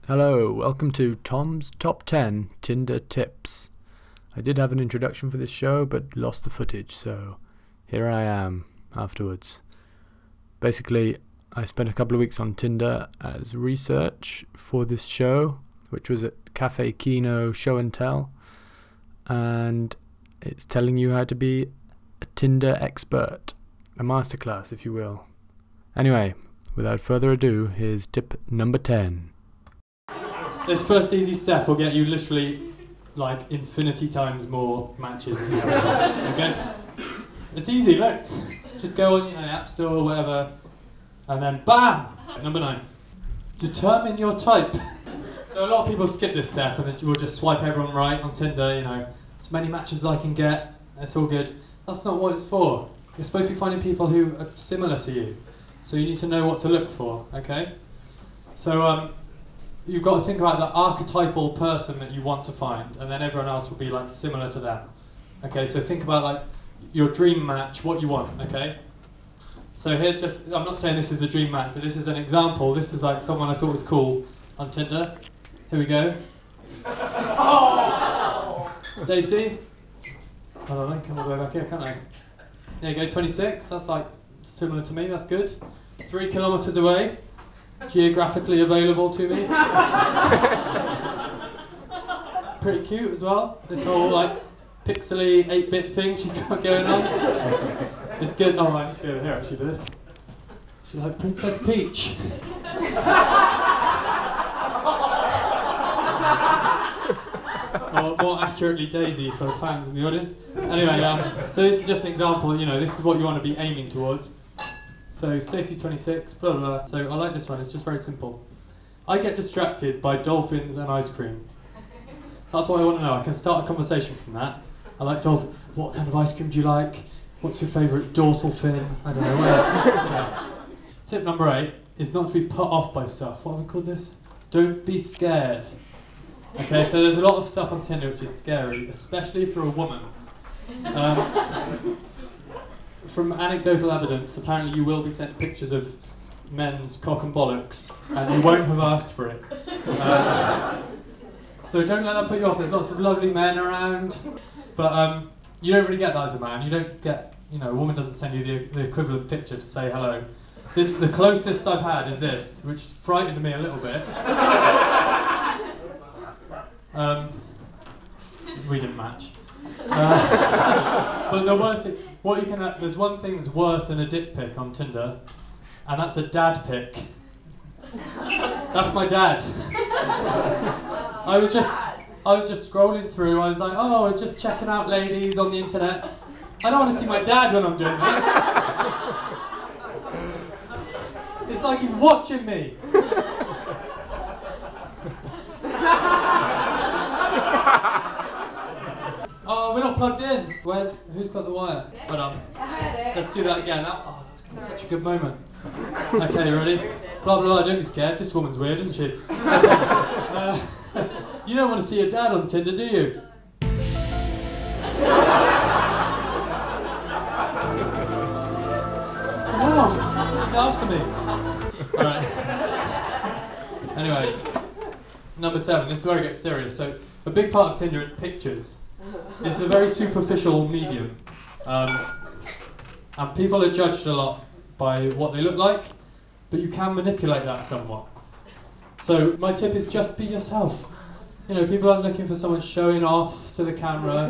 Hello, welcome to Tom's Top 10 Tinder Tips. I did have an introduction for this show but lost the footage, so here I am afterwards. Basically, I spent a couple of weeks on Tinder as research for this show, which was at Cafe Kino Show and Tell, and it's telling you how to be a Tinder expert, a masterclass if you will. Anyway, without further ado, here's tip number 10. This first easy step will get you literally like infinity times more matches than you ever. Okay? It's easy, look. Just go on the App Store or whatever, and then BAM! Number 9. Determine your type. So a lot of people skip this step and will just swipe everyone right on Tinder, as many matches as I can get, that's all good. That's not what it's for. You're supposed to be finding people who are similar to you. So you need to know what to look for, okay? So you've got to think about the archetypal person that you want to find, and then everyone else will be like similar to them. Okay, so think about like your dream match, what you want, okay? So here's just, I'm not saying this is the dream match, but this is an example. This is like someone I thought was cool on Tinder. Here we go. Stacey. Hold on, I can go back here, can't I? There you go, 26, that's like similar to me, that's good. 3 kilometres away. Geographically available to me. Pretty cute as well. This whole like pixely 8-bit thing she's got going on. It's good. Oh, I must be over here actually for this. She's like Princess Peach. Or more accurately Daisy for the fans in the audience. Anyway, so this is just an example. This is what you want to be aiming towards. So Stacey 26, blah blah blah. So I like this one, it's just very simple. I get distracted by dolphins and ice cream. That's what I want to know. I can start a conversation from that. I like dolphins. What kind of ice cream do you like? What's your favourite dorsal fin? I don't know. Tip number 8 is not to be put off by stuff. What have we called this? Don't be scared. Okay, so there's a lot of stuff on Tinder which is scary, especially for a woman. From anecdotal evidence, apparently you will be sent pictures of men's cock and bollocks, and you won't have asked for it. So don't let that put you off. There's lots of lovely men around, but you don't really get that as a man. You don't get, a woman doesn't send you the equivalent picture to say hello. The closest I've had is this, which frightened me a little bit. We didn't match. But the worst thing, there's one thing that's worse than a dick pic on Tinder, and that's a dad pic. That's my dad. I was just scrolling through. I was like, oh, I was just checking out ladies on the internet. I don't want to see my dad when I'm doing that. It's like he's watching me. Oh, we're not plugged in. Who's got the wire? Well, let's do that again. That's such a good moment. Okay, ready? Blah, blah, blah, don't be scared. This woman's weird, isn't she? Okay. You don't want to see your dad on Tinder, do you? Come on, he's after me. Alright. Anyway, number 7. This is where it gets serious. So, a big part of Tinder is pictures. It's a very superficial medium, and people are judged a lot by what they look like, but you can manipulate that somewhat. So my tip is just be yourself. People aren't looking for someone showing off to the camera.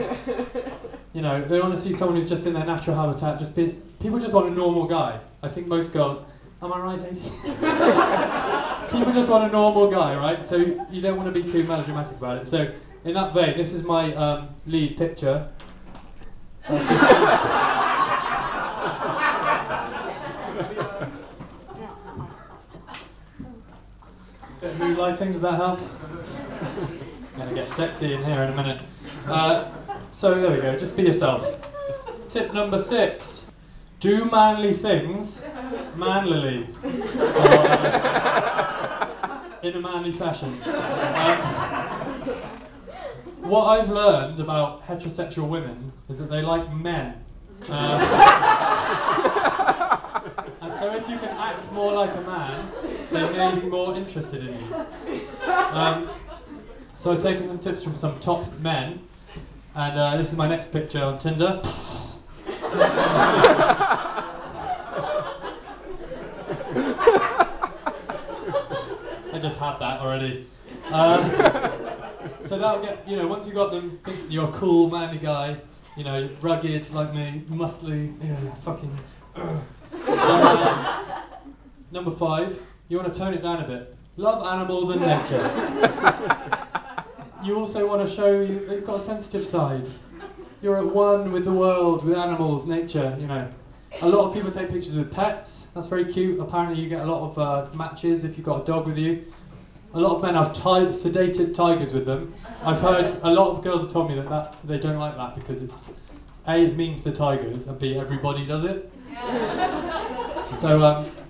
They want to see someone who's just in their natural habitat. People just want a normal guy. I think most girls, am I right, lady? People just want a normal guy, right? So you don't want to be too melodramatic about it. So in that vein, this is my lead picture. Bit of mood lighting, does that help? It's going to get sexy in here in a minute. So there we go, just be yourself. Tip number 6. Do manly things manlily. In a manly fashion. What I've learned about heterosexual women is that they like men. And so if you can act more like a man, they may be more interested in you. So I've taken some tips from some top men, and this is my next picture on Tinder. I just had that already. So that'll get, once you've got them thinking you're a cool, manly guy, rugged like me, muscly, fucking. Number 5, you want to tone it down a bit. Love animals and nature. You also want to show you've got a sensitive side. You're at one with the world, with animals, nature, A lot of people take pictures with pets. That's very cute. Apparently you get a lot of matches if you've got a dog with you. A lot of men have sedated tigers with them. I've heard a lot of girls have told me that they don't like that because it's A, is mean to the tigers, and B, everybody does it. So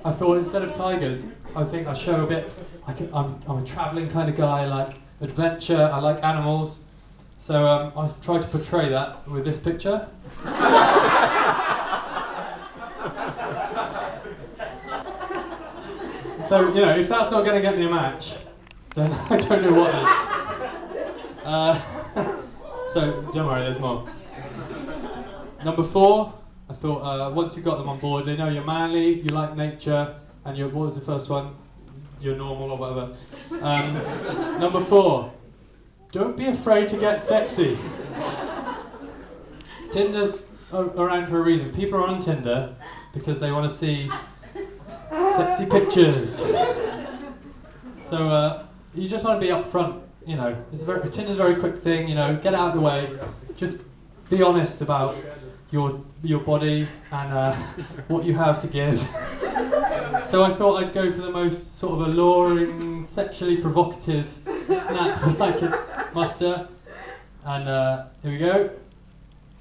I thought instead of tigers, I think I show a bit. I'm a travelling kind of guy. I like adventure. I like animals. So I've tried to portray that with this picture. So if that's not going to get me a match, then I don't know what is. So don't worry, there's more. Number 4, I thought once you've got them on board, they know you're manly, you like nature, and what was the first one? You're normal or whatever. Number 4, don't be afraid to get sexy. Tinder's around for a reason. People are on Tinder because they want to see sexy pictures. So you just want to be upfront. Tinder's a very quick thing. Get it out of the way. Just be honest about your body and what you have to give. So I thought I'd go for the most sort of alluring, sexually provocative snap that I could muster. And here we go.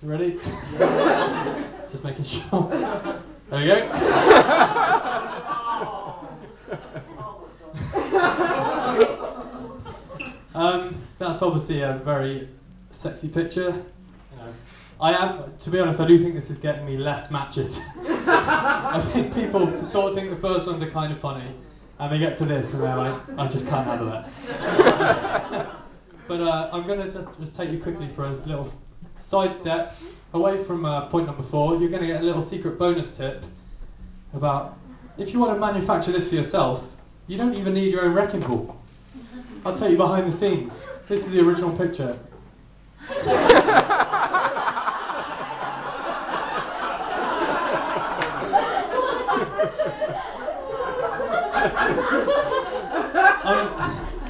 You ready? Just making sure. There we go. That's obviously a very sexy picture. To be honest, I do think this is getting me less matches. I think people sort of think the first ones are kind of funny, and they get to this and they're like, I just can't handle that. But I'm going to just take you quickly for a little sidestep away from point number 4. You're going to get a little secret bonus tip about if you want to manufacture this for yourself, you don't even need your own wrecking ball. I'll take you behind the scenes. This is the original picture.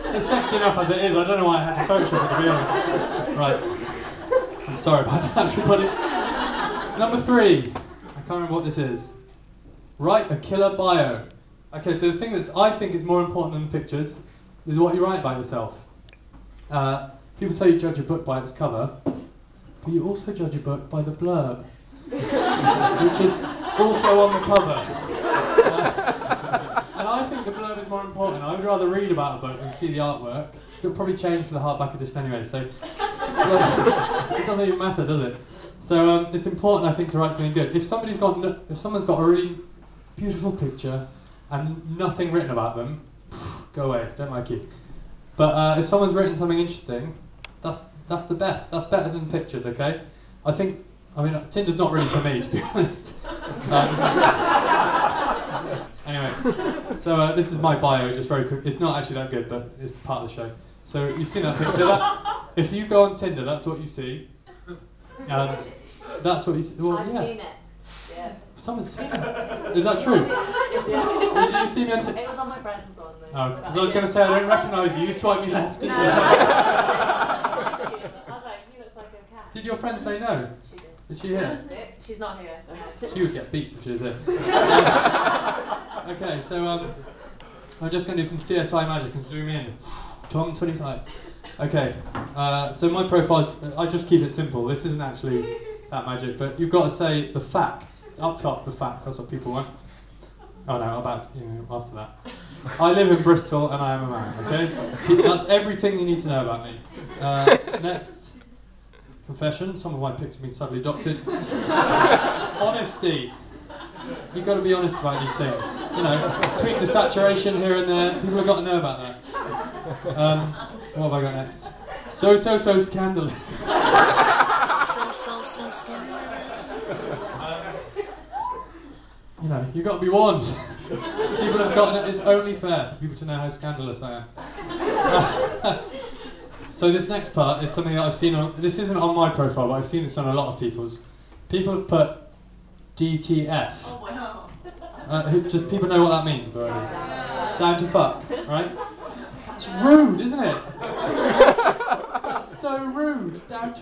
It's sexy enough as it is. I don't know why I had to Photoshop it, to be honest. Right. I'm sorry about that, everybody. Number 3. I can't remember what this is. Write a killer bio. Okay, so the thing that I think is more important than the pictures is what you write about yourself. People say you judge a book by its cover, but you also judge a book by the blurb, which is also on the cover. And I think the blurb is more important. I would rather read about a book than see the artwork. It'll probably change for the hardback edition anyway, so it doesn't even matter, does it? So it's important, I think, to write something good. If someone's got a really beautiful picture and nothing written about them, go away, don't like you. But if someone's written something interesting, that's the best. That's better than pictures, okay? I mean, Tinder's not really for me, to be honest. Anyway, so this is my bio, just very quick. It's not actually that good, but it's part of the show. So you've seen that picture. If you go on Tinder, that's what you see. That's what you see. Well, I've yeah. seen it. Yeah. Someone's seen it. Is that true? Yeah. Did you see me on Tinder? It was on my friend's one. Oh, because I was going to say I don't recognise you. You swiped me left, didn't you? I was like, he looks like a cat. Did your friend say no? She did. Is she here? She's not here. So. She would get beats if she was here. Okay, so I'm just going to do some CSI magic and zoom in. Tom 25. Okay, so my profile's, I just keep it simple. This isn't actually that magic, but you've got to say the facts. Up top, the facts, that's what people want. Oh no, after that. I live in Bristol and I am a man, okay? That's everything you need to know about me. Next. Confession, some of my pics have been subtly doctored. Honesty. You've got to be honest about these things. You know, tweak the saturation here and there. People have got to know about that. What have I got next? So scandalous. So scandalous. You know, you've got to be warned. People have gotten it. It's only fair for people to know how scandalous I am. So this next part is something that I've seen on. This isn't on my profile, but I've seen this on a lot of people's. People have put DTF. Oh wow. Just people know what that means already. Down to fuck, right? That's rude, isn't it? That's so rude. Down to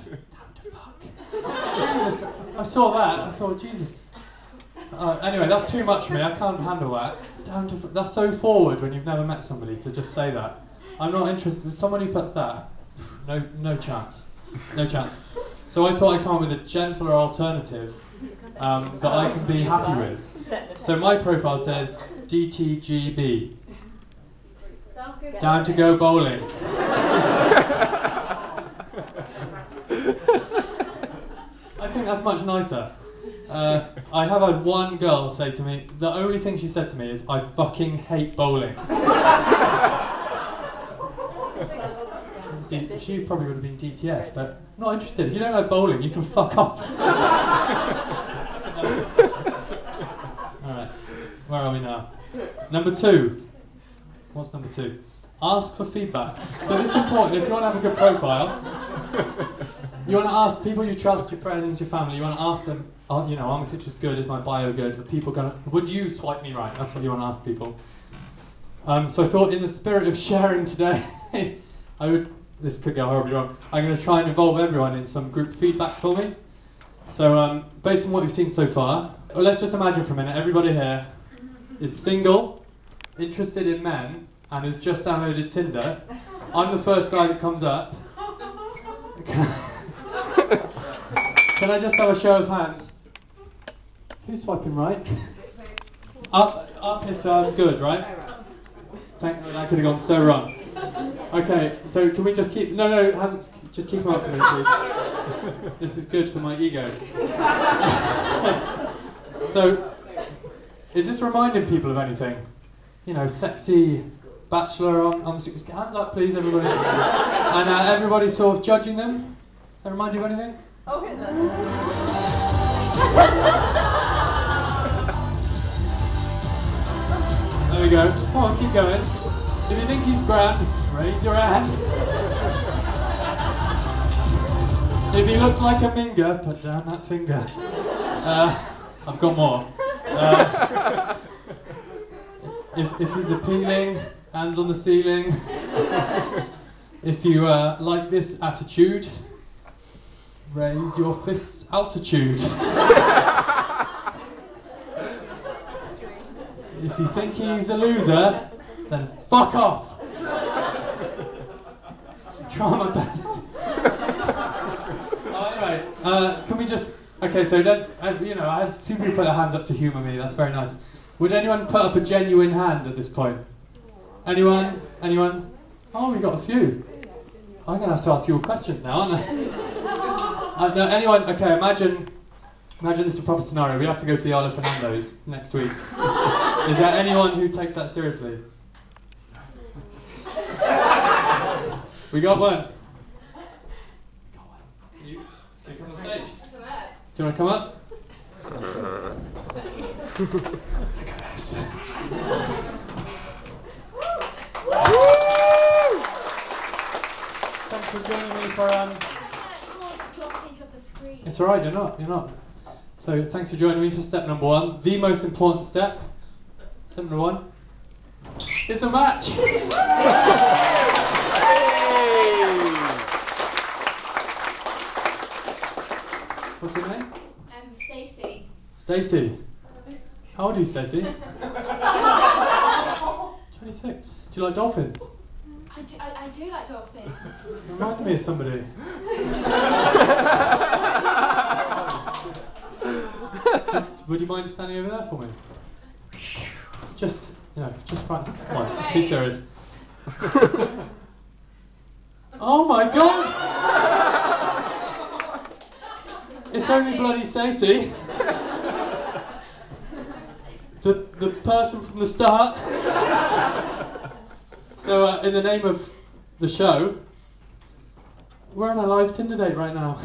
fuck. Jesus, I saw that. I thought, Jesus. Anyway, that's too much for me. I can't handle that. That's so forward when you've never met somebody to just say that. I'm not interested. Someone who puts that, no chance. No chance. So I thought I'd come up with a gentler alternative that I can be happy with. So my profile says DTGB. Sounds good. Down to go bowling. I think that's much nicer. I have had one girl say to me, the only thing she said to me is, I fucking hate bowling. See, she probably would have been DTF, but not interested. If you don't like bowling, you can fuck off. Alright, where are we now? Number 2. What's number 2? Ask for feedback. So this is important. If you want to have a good profile, you want to ask people you trust, your friends, your family, you want to ask them, oh, you know, are my pictures good? Is my bio good? Are people gonna, would you swipe me right? That's what you want to ask people. So I thought in the spirit of sharing today, this could go horribly wrong, I'm going to try and involve everyone in some group feedback for me. So based on what we've seen so far, well, let's just imagine for a minute, everybody here is single, interested in men, and has just downloaded Tinder. I'm the first guy that comes up. Can I just have a show of hands? Who's swiping right? Up if good, right? Thank God, that could have gone so wrong. Okay, so can we just keep... No, hands, just keep them up for me, please. This is good for my ego. So, is this reminding people of anything? You know, sexy bachelor on the... Hands up, please, everybody. And everybody sort of judging them. Does that remind you of anything? Oh, goodness. There we go. Come on, keep going. If you think he's grand, raise your hand. If he looks like a minger, put down that finger. I've got more. If he's appealing, hands on the ceiling. If you like this attitude, raise your fists altitude. If you think he's a loser, then fuck off. Try my best. Anyway, can we just... Okay, so that, you know, I had a few people put their hands up to humour me, that's very nice. Would anyone put up a genuine hand at this point? Anyone? Anyone? Oh, we got a few. I'm going to have to ask you all questions now, aren't I? No, anyone? Okay, imagine this is a proper scenario. We have to go to the Isle of Fernando's next week. Is there anyone who takes that seriously? We got one. You come on stage. Do you want to come up? Look at this. Thanks for joining me for It's alright, you're not. So thanks for joining me for step number 1. The most important step. Step number 1. It's a match! What's your name? Stacey. Stacey. How old are you, Stacey? 26. Do you like dolphins? I do like dolphins. Remind me of somebody. Would you mind standing over there for me? Just right. Come on, be serious. Oh my God! It's only bloody Stacey. the person from the start. So, in the name of the show, we're on a live Tinder date right now.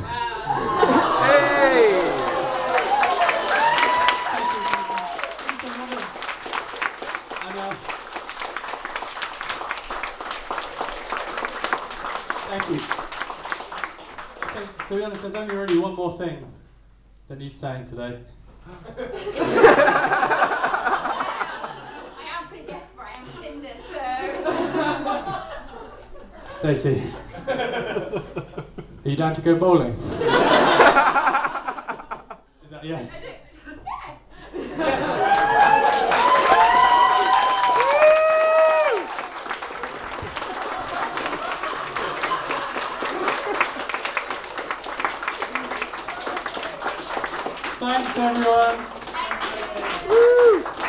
Hey! And, thank you. Okay, to be honest, there's only really one more thing that needs saying today. I am pretty desperate. I am Tinder, so. Stacey, are you down to go bowling? Is that yes? I do. Thanks, everyone. Thank you. Woo!